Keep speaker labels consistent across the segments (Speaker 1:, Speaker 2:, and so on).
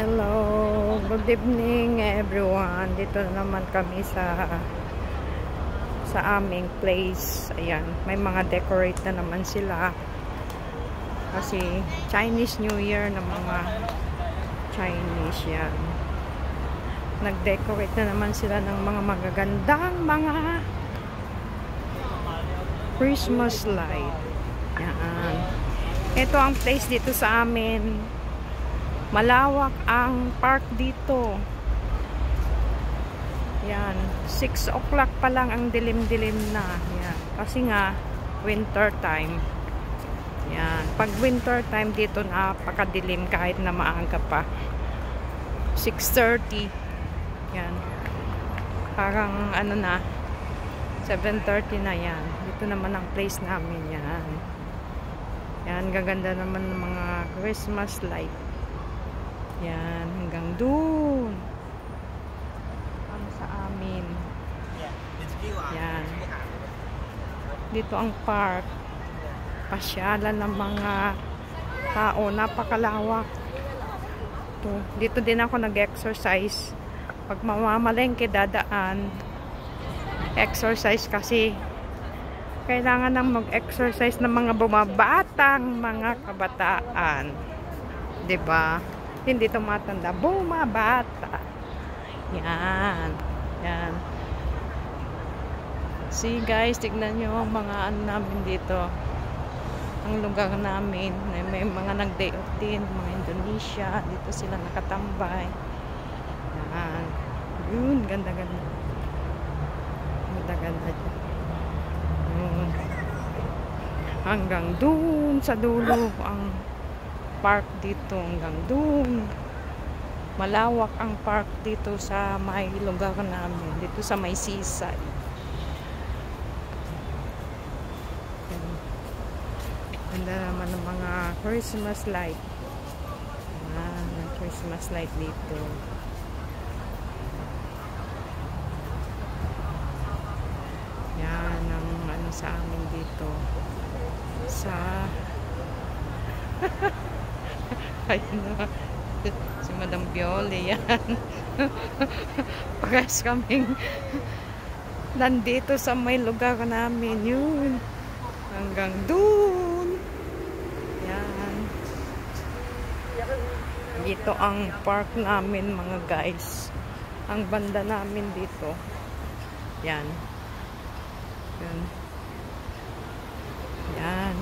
Speaker 1: Hello, good evening everyone. Dito na naman kami sa aming place. Ayan, may mga decorate na naman sila. Kasi Chinese New Year na mga Chinese yan. Nag-decorate na naman sila ng mga magagandang mga Christmas light. Yan. Ito ang place dito sa amin. Malawak ang park dito. Yan. 6 o'clock pa lang ang dilim-dilim na. Yan. Kasi nga, winter time. Yan. Pag winter time dito, napakadilim kahit na maaga pa. 6:30. Yan. Parang ano na, 7:30 na yan. Dito naman ang place namin. Yan. Yan. Gaganda naman ng mga Christmas light. Yan, hanggang doon. Ang sa amin. Yan. Dito ang park. Pasyalan ng mga tao. Napakalawak. Dito din ako nag-exercise. Pag mamamalengke dadaan, exercise kasi kailangan nang mag-exercise ng mga bumabatang mga kabataan. 'Di ba? Hindi tumatanda, bumabata. Yan. Yan. See guys, tignan nyo ang mga ano namin dito. Ang lugar namin. May mga nag-day off din, mga Indonesia. Dito sila nakatambay. Yan. Yun, ganda-ganda. Ganda-ganda. Hanggang dun sa dulo ang park dito, hanggang dun. Malawak ang park dito sa may lugar namin, dito sa may seaside. Ganda naman ng mga Christmas light. Christmas light dito. Yan ang ano sa amin dito sa ayun na si Madam Bioli yan. Pagas kaming nandito sa may lugar namin yun hanggang dun. Yan, dito ang park namin mga guys. Ang banda namin dito yan. Yan. Yan.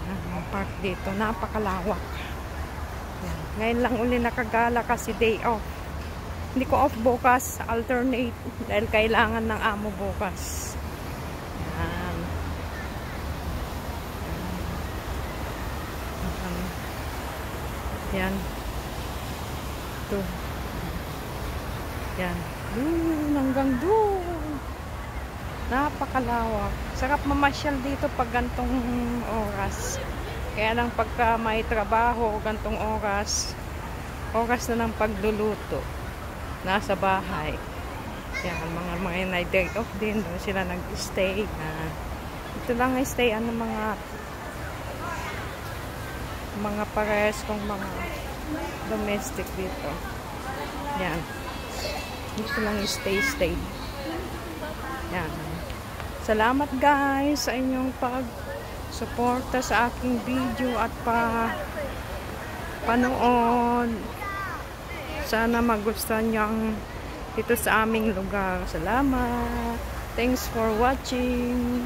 Speaker 1: Ang park dito, napakalawak. Yan. Ngayon lang uli nakagala kasi day off. Hindi ko off bukas, alternate. Dahil kailangan ng amo bukas. Yan. Yan. Ito. Yan. Hanggang doon. Napakalawak. Sarap mamasyal dito pag gantong oras. Kaya lang pagka may trabaho, gantong oras na ng pagluluto. Nasa bahay. Yan, mga night off din. Doon sila nag-stay. Ito lang ay stay ng mga pares kong mga domestic dito. Yan. Dito lang stay. Yan. Salamat guys sa inyong pag-suporta sa aking video at panood. Sana magustuhan niyang dito sa aming lugar. Salamat. Thanks for watching.